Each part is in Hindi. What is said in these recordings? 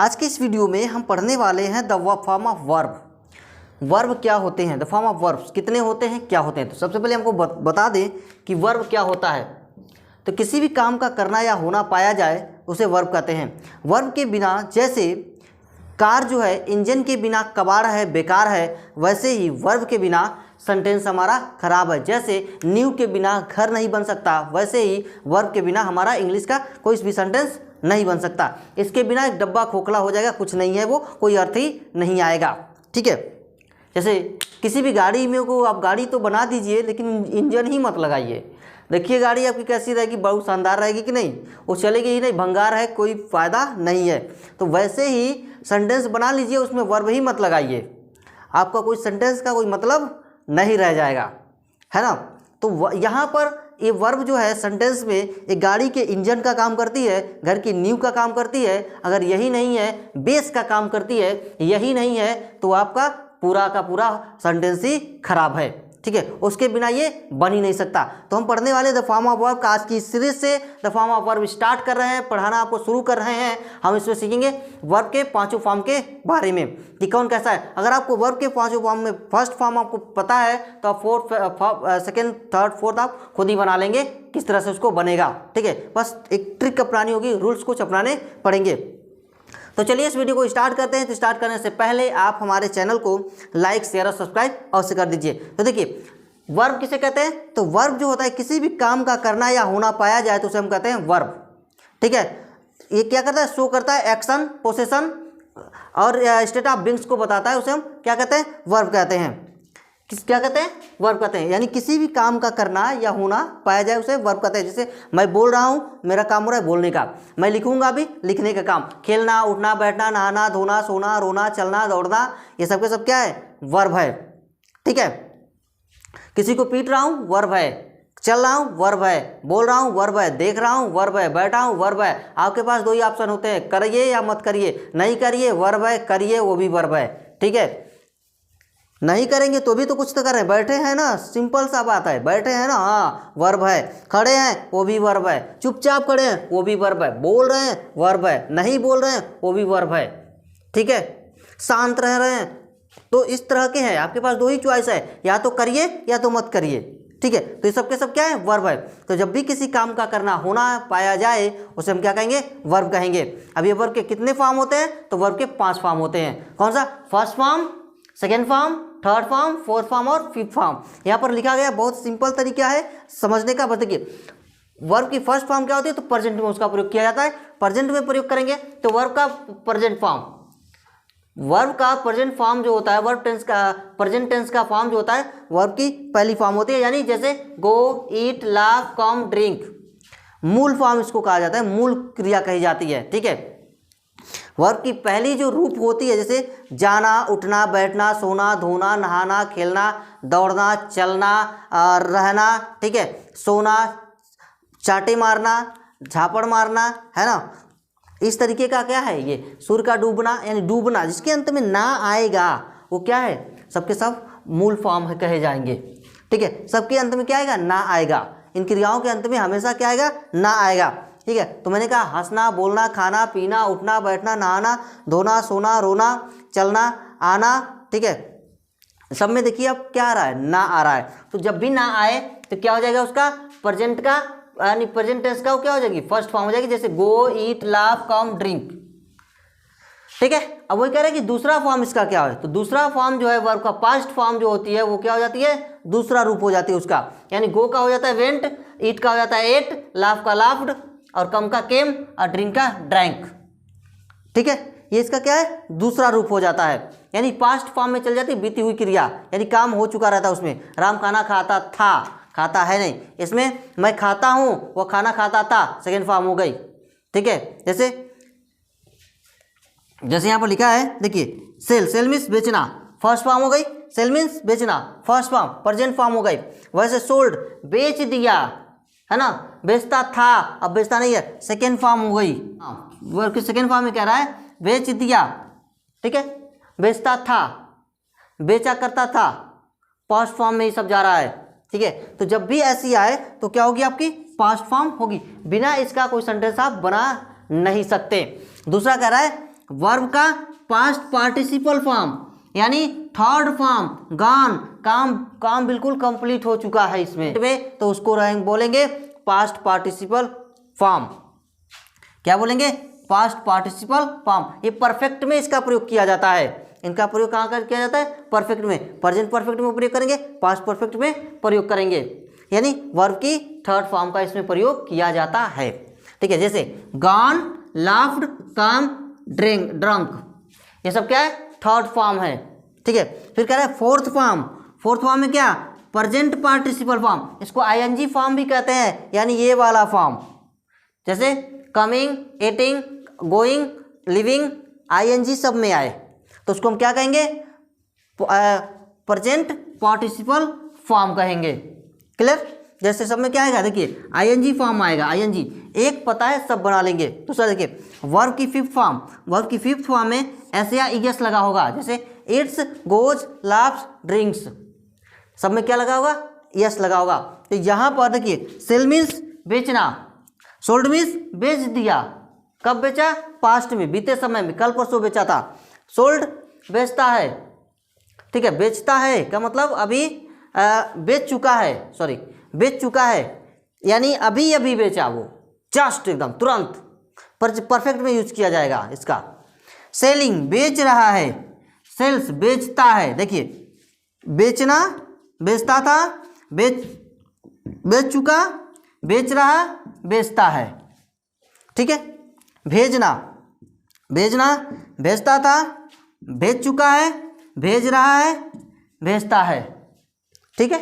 आज के इस वीडियो में हम पढ़ने वाले हैं the form of verb. Verb क्या होते हैं, द फॉर्म ऑफ वर्ब्स कितने होते हैं, क्या होते हैं। तो सबसे पहले हमको बता दें कि वर्ब क्या होता है। तो किसी भी काम का करना या होना पाया जाए उसे वर्ब कहते हैं। वर्ब के बिना, जैसे कार जो है इंजन के बिना कबाड़ है, बेकार है, वैसे ही वर्ब के बिना सेंटेंस हमारा खराब है। जैसे नींव के बिना घर नहीं बन सकता, वैसे ही वर्ब के बिना हमारा इंग्लिश का कोई भी सेंटेंस नहीं बन सकता। इसके बिना एक डब्बा खोखला हो जाएगा, कुछ नहीं है, वो कोई अर्थ ही नहीं आएगा। ठीक है, जैसे किसी भी गाड़ी में को आप गाड़ी तो बना दीजिए लेकिन इंजन ही मत लगाइए। देखिए गाड़ी आपकी कैसी रहेगी, बहुत शानदार रहेगी कि नहीं, वो चलेगी ही नहीं, भंगार है, कोई फ़ायदा नहीं है। तो वैसे ही सेंटेंस बना लीजिए, उसमें वर्ब ही मत लगाइए, आपका कोई सेंटेंस का कोई मतलब नहीं रह जाएगा, है ना। तो यहाँ पर ये वर्ब जो है सेंटेंस में एक गाड़ी के इंजन का काम करती है, घर की नींव का काम करती है। अगर यही नहीं है, बेस का काम करती है, यही नहीं है तो आपका पूरा का पूरा सेंटेंस ही खराब है। ठीक है, उसके बिना ये बन ही नहीं सकता। तो हम पढ़ने वाले द फॉर्म ऑफ वर्ब का आज की सीरीज से the form of verb start कर रहे हैं, पढ़ाना आपको शुरू कर रहे हैं। हम इसमें सीखेंगे वर्ब के पांचों फॉर्म के बारे में कि कौन कैसा है। अगर आपको वर्ब के पांचों फॉर्म में फर्स्ट फॉर्म आपको पता है तो आप सेकेंड, थर्ड, फोर्थ आप खुद ही बना लेंगे, किस तरह से उसको बनेगा। ठीक है, बस एक ट्रिक अपनानी होगी, रूल्स कुछ अपनाने पड़ेंगे। तो चलिए इस वीडियो को स्टार्ट करते हैं। तो स्टार्ट करने से पहले आप हमारे चैनल को लाइक, शेयर और सब्सक्राइब अवश्य कर दीजिए। तो देखिए वर्ब किसे कहते हैं, तो वर्ब जो होता है किसी भी काम का करना या होना पाया जाए तो उसे हम कहते हैं वर्ब। ठीक है, ये क्या करता है, शो करता है एक्शन, पोसेशन और स्टेट ऑफ बीइंग्स को बताता है, उसे हम क्या कहते हैं, वर्ब कहते हैं। क्या कहते हैं, वर्ब कहते हैं। यानी किसी भी काम का करना या होना पाया जाए उसे वर्ब कहते हैं। जैसे मैं बोल रहा हूँ, मेरा काम हो रहा है बोलने का, मैं लिखूंगा भी, लिखने का काम, खेलना, उठना, बैठना, नहाना, धोना, सोना, रोना, चलना, दौड़ना, ये सब के सब क्या है, वर्ब है। ठीक है, किसी को पीट रहा हूँ वर्ब है, चल रहा हूँ वर्ब है, बोल रहा हूँ वर्ब है, देख रहा हूँ वर्ब है, बैठा हूँ वर्ब है। आपके पास दो ही ऑप्शन होते हैं, करिए या मत करिए। नहीं करिए वर्ब है, करिए वो भी वर्ब है। ठीक है, नहीं करेंगे तो भी तो कुछ तो कर रहे हैं, बैठे हैं ना, सिंपल सा बात है, बैठे हैं ना, हाँ वर्ब है। खड़े हैं वो भी वर्ब है, चुपचाप खड़े हैं वो भी वर्ब है, बोल रहे हैं वर्ब है, नहीं बोल रहे हैं वो भी वर्ब है। ठीक है, शांत रह रहे हैं, तो इस तरह के हैं। आपके पास दो ही चॉइस है, या तो करिए या तो मत करिए। ठीक है, तो ये सब के सब क्या है, वर्ब है। तो जब भी किसी काम का करना होना पाया जाए उसे हम क्या कहेंगे, वर्ब कहेंगे। अब ये वर्ब के कितने फॉर्म होते हैं, तो वर्ब के 5 फॉर्म होते हैं। कौन सा, first form, second form, third form, fourth form और फिफ्थ फॉर्म। यहाँ पर लिखा गया, बहुत सिंपल तरीका है समझने का। बताइए वर्ब की फर्स्ट फॉर्म क्या होती है, तो प्रेजेंट में उसका प्रयोग किया जाता है। प्रेजेंट में प्रयोग करेंगे तो वर्ब का प्रेजेंट फॉर्म, वर्ब का प्रेजेंट फॉर्म जो होता है, वर्ब टेंस का प्रेजेंट टेंस का फॉर्म जो होता है वर्ब की पहली फॉर्म होती है। यानी जैसे गो, ईट, लाफ, कम, ड्रिंक, मूल फॉर्म इसको कहा जाता है, मूल क्रिया कही जाती है। ठीक है, वर्ब की पहली जो रूप होती है, जैसे जाना, उठना, बैठना, सोना, धोना, नहाना, खेलना, दौड़ना, चलना, रहना, ठीक है, सोना, चाटे मारना, झापड़ मारना, है ना। इस तरीके का क्या है, ये सूर्य का डूबना, यानी डूबना, जिसके अंत में ना आएगा वो क्या है, सबके सब मूल फॉर्म है कहे जाएंगे। ठीक है, सबके अंत में क्या आएगा, ना आएगा। इन क्रियाओं के अंत में हमेशा क्या आएगा, ना आएगा। ठीक है, तो मैंने कहा हंसना, बोलना, खाना, पीना, उठना, बैठना, नहाना, धोना, सोना, रोना, चलना, आना। ठीक है, सब में देखिए अब क्या आ रहा है, ना आ रहा है। तो जब भी ना आए तो क्या हो जाएगा, उसका प्रेजेंट का यानी प्रेजेंट टेंस का वो क्या हो जाएगी, फर्स्ट फॉर्म हो जाएगी। जैसे गो, ईट, लाफ, कम, ड्रिंक। ठीक है, अब वही कह रहे हैं कि दूसरा फॉर्म इसका क्या है, तो दूसरा फॉर्म जो है वर्ब का पास्ट फॉर्म जो होती है वो क्या हो जाती है, दूसरा रूप हो जाती है उसका। यानी गो का हो जाता है वेंट, ईट का हो जाता है एट, लाफ का लाफ्ड और कम का केम और ड्रिंक का ड्रैंक। ठीक है, ये इसका क्या है, दूसरा रूप हो जाता है। यानी पास्ट फॉर्म में चल जाती है बीती हुई क्रिया, यानी काम हो चुका रहता है उसमें। राम खाना खाता था, खाता है नहीं, इसमें मैं खाता हूं, वो खाना खाता था, सेकेंड फॉर्म हो गई। ठीक है, जैसे यहाँ पर लिखा है, देखिए सेल, सेल मीन्स बेचना, फर्स्ट फॉर्म हो गई। सेल मीन्स बेचना, फर्स्ट फॉर्म, प्रेजेंट फॉर्म हो गई। वैसे सोल्ड, बेच दिया, है ना, बेचता था, अब बेचता नहीं है, सेकेंड फॉर्म हो गई। वर्ब की सेकेंड फॉर्म में कह रहा है बेच दिया। ठीक है, बेचता था, बेचा करता था, पास्ट फॉर्म में ही सब जा रहा है। ठीक है, तो जब भी ऐसी आए तो क्या होगी, आपकी पास्ट फॉर्म होगी। बिना इसका कोई सेंटेंस आप बना नहीं सकते। दूसरा कह रहा है वर्ब का पास्ट पार्टिसिपल फॉर्म यानी थर्ड फॉर्म, गॉन, काम बिल्कुल कंप्लीट हो चुका है इसमें तो उसको बोलेंगे पास्ट पार्टिसिपल फॉर्म। क्या बोलेंगे? Past participle form. ये परफेक्ट में इसका प्रयोग किया जाता है। इनका प्रयोग कहाँ कर किया जाता है? परफेक्ट में। प्रेजेंट परफेक्ट में प्रयोग करेंगे, पास्ट परफेक्ट में प्रयोग करेंगे, यानी वर्ब की थर्ड फॉर्म का इसमें प्रयोग किया जाता है। ठीक है, जैसे गॉन, लाफ्ड, कम, ड्रंक, ये सब क्या है? थर्ड फॉर्म है। ठीक है, फिर कह रहा है फोर्थ फॉर्म। फोर्थ फॉर्म में क्या? प्रेजेंट पार्टिसिपल फॉर्म, इसको आईएनजी फॉर्म भी कहते हैं, यानी ये वाला फॉर्म। जैसे coming, eating, going, living, ING सब में आए तो उसको हम क्या कहेंगे? प्रेजेंट पार्टिसिपल फॉर्म कहेंगे। क्लियर? जैसे सब में क्या आएगा? देखिए आईएनजी फॉर्म आएगा। आईएनजी एक पता है, सब बना लेंगे। दूसरा देखिए वर्ब की फिफ्थ फॉर्म। वर्ब की फिफ्थ फॉर्म में एस या ईएस लगा होगा। जैसे इट्स, गोज, लाफ्स, ड्रिंक्स, सब में क्या लगा होगा? यस लगा होगा। तो यहाँ पर देखिए सेल मीन्स बेचना, सोल्ड मीन्स बेच दिया। कब बेचा? पास्ट में, बीते समय में, कल परसों बेचा था। सोल्ड बेचता है। ठीक है, बेचता है का मतलब अभी बेच चुका है, सॉरी बेच चुका है, यानी अभी अभी बेचा वो, जस्ट एकदम तुरंत। परफेक्ट में यूज किया जाएगा इसका। सेलिंग बेच रहा है, सेल्स बेचता है। देखिए बेचना, बेचता था, बेच चुका, बेच रहा, बेचता है। ठीक है, भेजना, भेजता था, भेज चुका है, भेज रहा है, भेजता है। ठीक है,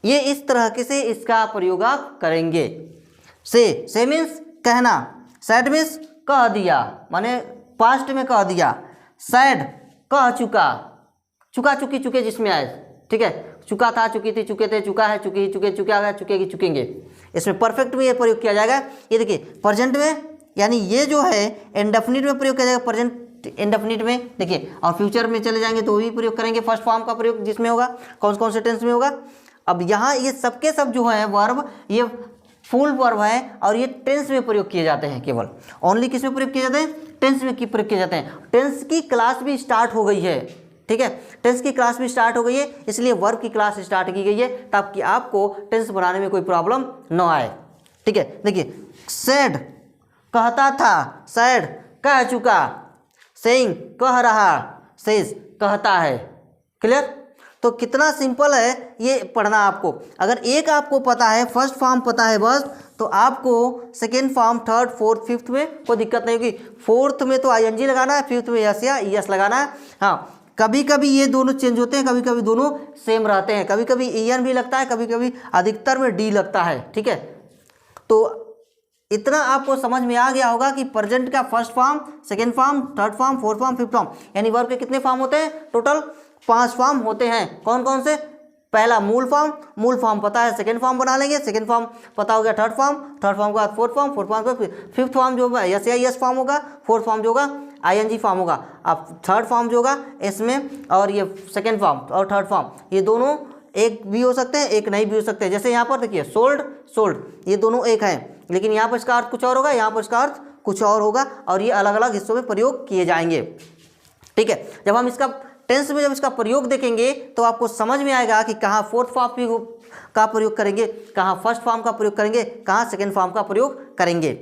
ये इस तरह के से इसका प्रयोग आप करेंगे। से मीन्स कहना, सैड मीन्स कह दिया, माने पास्ट में कह दिया। सैड कह चुका, चुकी चुके जिसमें आए। ठीक है, चुका था, चुकी थी, चुके थे, चुका है, चुकी, चुके, चुका, चुकेगी, चुकेंगे। इसमें परफेक्ट में ये प्रयोग किया जाएगा। ये देखिए प्रेजेंट में, यानी ये जो है इंडेफिनिट में प्रयोग किया जाएगा, प्रेजेंट इंडेफिनिट में। देखिए और फ्यूचर में चले जाएंगे तो भी प्रयोग करेंगे। फर्स्ट फॉर्म का प्रयोग जिसमें होगा, कौन से टेंस में होगा। अब यहाँ ये सबके सब जो है वर्ब, ये फुल वर्ब है और ये टेंस में प्रयोग किए जाते हैं। केवल ओनली किस में प्रयोग किए जाते हैं? टेंस में प्रयोग किए जाते हैं। टेंस की क्लास भी स्टार्ट हो गई है। ठीक है, टेंस की क्लास भी स्टार्ट हो गई है, इसलिए वर्ब की क्लास स्टार्ट की गई है ताकि आपको टेंस बनाने में कोई प्रॉब्लम न आए। ठीक है, देखिए सैड कहता था, सैड कह चुका, सेइंग कह रहा, सेज कहता है। क्लियर? तो कितना सिंपल है ये पढ़ना आपको। अगर एक आपको पता है, फर्स्ट फॉर्म पता है बस, तो आपको second form, third, fourth, fifth में कोई दिक्कत नहीं होगी। फोर्थ में तो आईएनजी लगाना है, फिफ्थ में यस या ईएस लगाना है। हाँ, कभी कभी ये दोनों चेंज होते हैं, कभी कभी दोनों सेम रहते हैं, कभी कभी ईएन भी लगता है, कभी कभी अधिकतर में डी लगता है। ठीक है, तो इतना आपको समझ में आ गया होगा कि प्रेजेंट का first form, second form, third form, fourth form, fifth form, यानी वर्ब के कितने फॉर्म होते हैं? टोटल 5 फॉर्म होते हैं। कौन कौन से? पहला मूल फॉर्म पता है, सेकेंड फॉर्म बना लेंगे, सेकेंड फॉर्म पता हो गया, थर्ड फॉर्म के बाद फोर्थ फॉर्म फिफ्थ फॉर्म जो होगा यस या यस फॉर्म होगा, फोर्थ फॉर्म जो होगा आईएनजी फॉर्म होगा। अब थर्ड फॉर्म जो होगा इसमें, और ये सेकेंड फॉर्म और थर्ड फॉर्म, ये दोनों एक भी हो सकते हैं, एक नहीं भी हो सकते हैं। जैसे यहाँ पर देखिए सोल्ड, ये दोनों एक हैं, लेकिन यहाँ पर इसका अर्थ कुछ और होगा, यहाँ पर इसका अर्थ कुछ और होगा, और ये अलग अलग हिस्सों में प्रयोग किए जाएंगे। ठीक है, जब हम इसका टेंस में जब इसका प्रयोग देखेंगे तो आपको समझ में आएगा कि कहाँ फोर्थ फॉर्म का प्रयोग करेंगे, कहाँ फर्स्ट फॉर्म का प्रयोग करेंगे, कहाँ सेकेंड फॉर्म का प्रयोग करेंगे।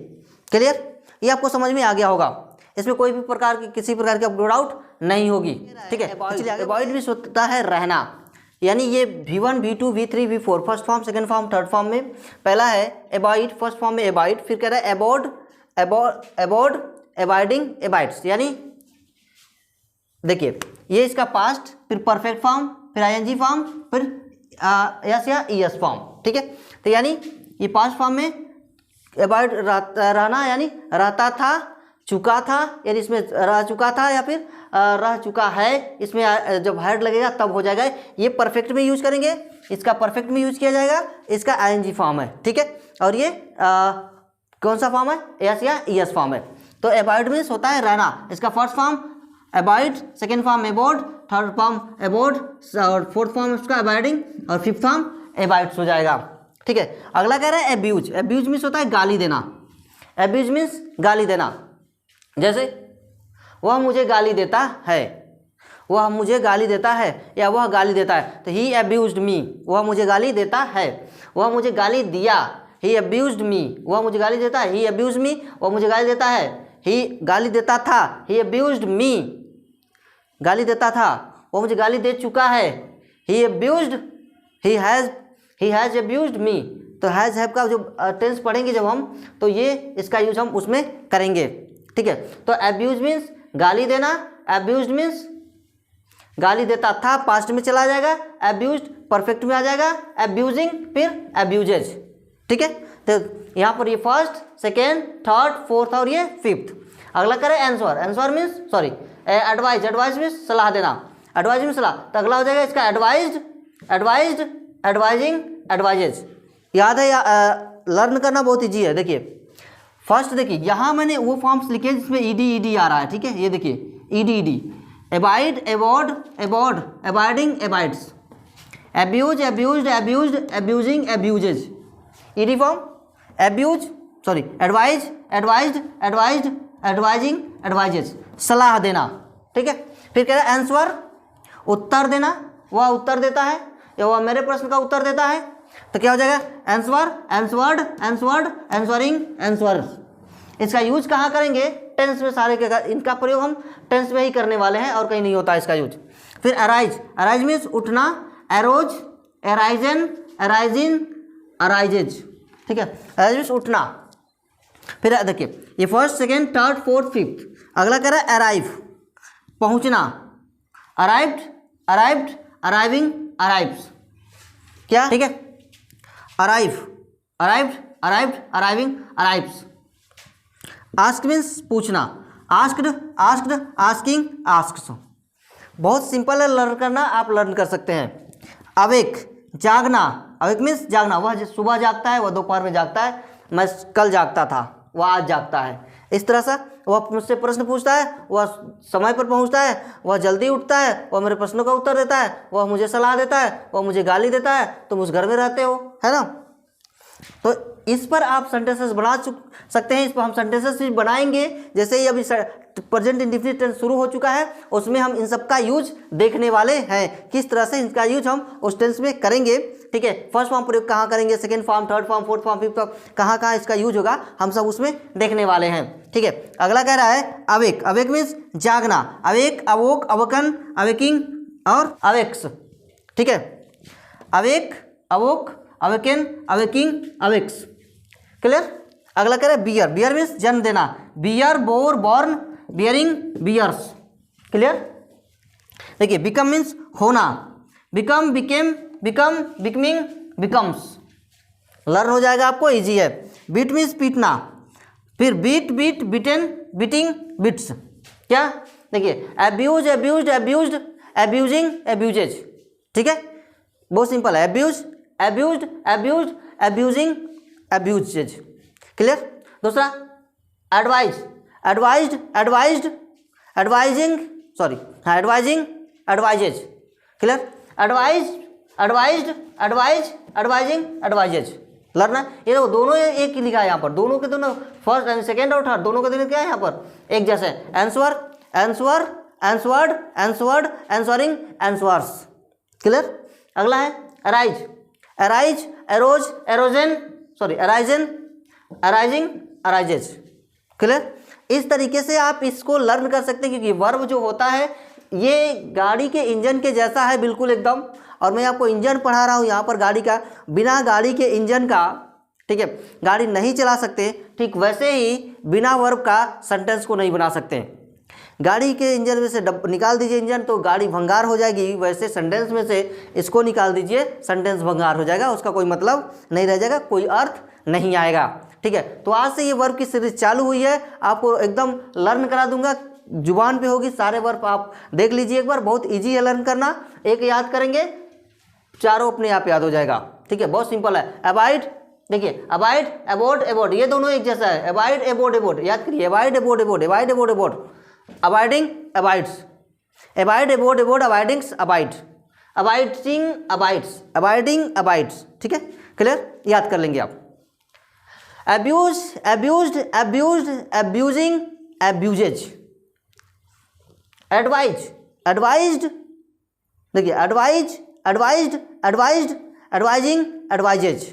क्लियर? ये आपको समझ में आ गया होगा। इसमें कोई भी प्रकार की किसी प्रकार की आपको डाउट नहीं होगी। ठीक है, अवॉइड भी होता है रहना, यानी ये V1, V2, V3, V4 first form, second form, third form में। पहला है अवॉइड, फर्स्ट फॉर्म में अवॉइड, फिर कह रहा है अबॉर्ड, अवॉइडिंग, अवॉइड्स, यानी देखिए ये इसका पास्ट, फिर परफेक्ट फॉर्म, फिर आईएनजी फॉर्म, फिर यस या ईएस फॉर्म। ठीक है, तो यानी ये 5 फॉर्म में अवॉइड रहना, यानी रहता था, चुका था, यानी इसमें रह चुका था या फिर रह चुका है, इसमें जब हैड लगेगा तब हो जाएगा। ये परफेक्ट में यूज करेंगे, इसका परफेक्ट में यूज किया जाएगा, इसका आईएनजी फॉर्म है। ठीक है, और ये कौन सा फॉर्म है? यस या ईएस फॉर्म है। तो अवॉइड मीन्स होता है रहना, इसका first form avoid, second form abode, third form abode, और फोर्थ फॉर्म उसका अवॉइडिंग, और फिफ्थ फॉर्म अवॉइड्स हो जाएगा। ठीक है, अगला कह रहा है अब्यूज। अब्यूज मीन्स होता है गाली देना, अब्यूज मीन्स गाली देना। जैसे वह मुझे गाली देता है, वह मुझे गाली देता है या वह गाली देता है। तो ही अब्यूज्ड मी, वह मुझे गाली देता है। वह मुझे गाली दिया, ही अब्यूज्ड मी, वह मुझे गाली देता है। ही अब्यूज्ड मी, वह मुझे गाली देता है। ही गाली देता था, ही अब्यूज्ड मी, गाली देता था, वह मुझे गाली दे चुका है। ही अब्यूज्ड, ही हैज़ अब्यूज्ड मी। तो हैज़ हैव का जो टेंस पढ़ेंगे जब हम, तो ये इसका यूज हम उसमें करेंगे, ठीक है। तो अब्यूज मीन्स गाली देना, अब्यूज्ड मीन्स गाली देता था, पास्ट में चला जाएगा, अब्यूज्ड परफेक्ट में आ जाएगा, अब्यूजिंग फिर अब्यूजेज, ठीक है। तो यहाँ पर ये फर्स्ट, सेकेंड, थर्ड, फोर्थ और ये फिफ्थ। अगला करें answer, answer means sorry advise, advise means सलाह देना, एडवाइज मीन्स सलाह। तो अगला हो जाएगा इसका एडवाइज्ड, एडवाइज्ड, एडवाइजिंग, एडवाइजेज। याद है लर्न करना बहुत ईजी है। देखिए फर्स्ट देखिए यहाँ मैंने वो फॉर्म्स लिखे जिसमें ईडी आ रहा है, ठीक है। ये देखिए ED, abide, abode, abode, abiding, abides, abuse, abused, abused, abusing, abuses. ED form abuse sorry advise, advised, advised, advising, advises, सलाह देना, ठीक है। फिर कह रहा है आंसर, उत्तर देना, वह उत्तर देता है या वह मेरे प्रश्न का उत्तर देता है। तो क्या हो जाएगा आंसर, आंसवर्ड, आंसवर्ड, आंसरिंग, आंसवर्स। इसका यूज कहाँ करेंगे, टेंस में सारे के, इनका प्रयोग हम टेंस में ही करने वाले हैं और कहीं नहीं होता इसका यूज। फिर अराइज, अराइज मीन्स उठना, एरोज, एराइजन, एराइजिन, अराइजेज, ठीक है। अराइज मीन्स उठना। फिर देखिए ये first, second, third, fourth, fifth. अगला कह रहा है अराइव, पहुँचना, अराइव्ड, अराइव्ड, अराइविंग, अराइव्स, क्या, ठीक है। Arrive, arrived, arrived, arriving, arrives. Ask means पूछना, आस्क्ड, आस्क्ड, आस्किंग, आस्क्स। बहुत सिंपल है लर्न करना, आप लर्न कर सकते हैं। अवेक, जागना, अवेक मीन्स जागना, वह सुबह जागता है, वह दोपहर में जागता है, मैं कल जागता था, वह आज जागता है। इस तरह से वह मुझसे प्रश्न पूछता है, वह समय पर पहुंचता है, वह जल्दी उठता है, वह मेरे प्रश्नों का उत्तर देता है, वह मुझे सलाह देता है, वह मुझे गाली देता है, तुम उस घर में रहते हो, है ना। तो इस पर आप सेंटेंसेस बना सकते हैं। इस पर हम सेंटेंसेस भी बनाएंगे। जैसे ही अभी प्रेजेंट इंडेफिनिट टेंस शुरू हो चुका है, उसमें हम इन सब का यूज देखने वाले हैं, किस तरह से इनका यूज हम उस टेंस में करेंगे, ठीक है। फर्स्ट फॉर्म प्रयोग कहाँ करेंगे, second form, third form, fourth form, fifth form, कहाँ कहाँ इसका यूज होगा, हम सब उसमें देखने वाले हैं, ठीक है। अगला कह रहा है अवेक, अवेक मीन्स जागना, अवेक, अवोक, अवकन, अवेकिंग और अवेक्स, ठीक है। Awake, awoke, awaken, awaking, awakes, clear. अगला कह रहा है बियर, बियर मीन्स जन्म देना, bear, bore, born, bearing, bears, clear. देखिए बिकम मीन्स होना, become, became, become, becoming, becomes. Learn हो जाएगा आपको, इजी है। बीट मीन्स पीटना, फिर beat, beat, beaten, beating, beats, क्या, देखिए abuse, abused, abused, abusing, abuses, ठीक है। बहुत सिंपल है, abuse, abused, abused, abusing, abuses, clear. दूसरा advise, advised, advised, advising, sorry हाँ advising, advises, clear. Advise, advised, advise, advising, advises, learn है। ये देखो दोनों एक ही लिखा है यहाँ पर, दोनों के दोनों फर्स्ट एंड सेकेंड और थर्ड दोनों के दोनों क्या है यहाँ पर एक जैसे। Answer, answer, answered, answered, answering, answers, clear. अगला है arise, arise, arose, arisen, sorry arisen, arising, arises, clear. इस तरीके से आप इसको लर्न कर सकते हैं, क्योंकि वर्ब जो होता है ये गाड़ी के इंजन के जैसा है बिल्कुल एकदम। और मैं आपको इंजन पढ़ा रहा हूँ यहाँ पर गाड़ी का, बिना गाड़ी के इंजन का, ठीक है, गाड़ी नहीं चला सकते। ठीक वैसे ही बिना वर्ब का सेंटेंस को नहीं बना सकते। गाड़ी के इंजन में से निकाल दीजिए इंजन तो गाड़ी भंगार हो जाएगी, वैसे सेंटेंस में से इसको निकाल दीजिए, सेंटेंस भंगार हो जाएगा, उसका कोई मतलब नहीं रह जाएगा, कोई अर्थ नहीं आएगा, ठीक है। तो आज से ये वर्ब की सीरीज चालू हुई है, आपको एकदम लर्न करा दूंगा, जुबान पे होगी, सारे वर्ब आप देख लीजिए एक बार, बहुत ईजी है लर्न करना। एक याद करेंगे चारों अपने आप याद हो जाएगा, ठीक है, बहुत सिंपल है। अबाइड, देखिए अबाइड, अबोड, एबोड, ये दोनों एक जैसा है। अबाइड, एबोड, एबोड, याद करिए, abide, abode, abode, abide, abode, abode, abiding, abides, abide, abode, abode, abidings, abide, abiding, abides, abiding, abides, ठीक है, क्लियर, याद कर लेंगे आप। Abuse, abused, abused, abusing, abuses, advise, advised, देखिए advise, advised, advised, advising, advises.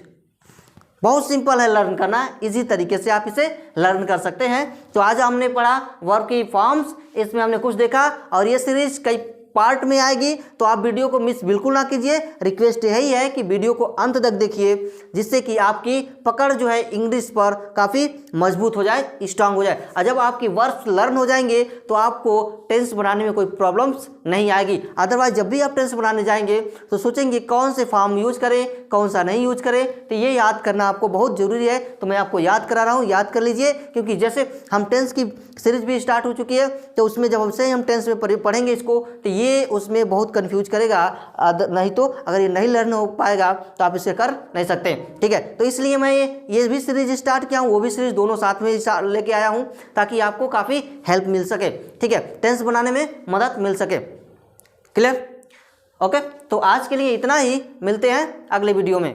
बहुत सिंपल है लर्न करना, इजी तरीके से आप इसे लर्न कर सकते हैं। तो आज हमने पढ़ा वर्ब की फॉर्म्स, इसमें हमने कुछ देखा और ये सीरीज कई पार्ट में आएगी, तो आप वीडियो को मिस बिल्कुल ना कीजिए। रिक्वेस्ट यही है कि वीडियो को अंत तक देखिए, जिससे कि आपकी पकड़ जो है इंग्लिश पर काफ़ी मजबूत हो जाए, स्ट्रांग हो जाए। और जब आपकी वर्ब्स लर्न हो जाएंगे तो आपको टेंस बनाने में कोई प्रॉब्लम्स नहीं आएगी। अदरवाइज जब भी आप टेंस बनाने जाएंगे तो सोचेंगे कौन से फॉर्म यूज करें, कौन सा नहीं यूज करें, तो ये याद करना आपको बहुत ज़रूरी है। तो मैं आपको याद करा रहा हूँ, याद कर लीजिए, क्योंकि जैसे हम टेंस की सीरीज भी स्टार्ट हो चुकी है, तो उसमें जब हमसे हम टेंस में पढ़ेंगे इसको, तो ये उसमें बहुत कंफ्यूज करेगा। नहीं तो अगर ये नहीं लर्न हो पाएगा तो आप इसे कर नहीं सकते, ठीक है। तो इसलिए मैं ये भी सीरीज स्टार्ट किया हूँ, वो भी सीरीज दोनों साथ में लेके आया हूँ, ताकि आपको काफ़ी हेल्प मिल सके, ठीक है, टेंस बनाने में मदद मिल सके। क्लियर? ओके, तो आज के लिए इतना ही, मिलते हैं अगले वीडियो में।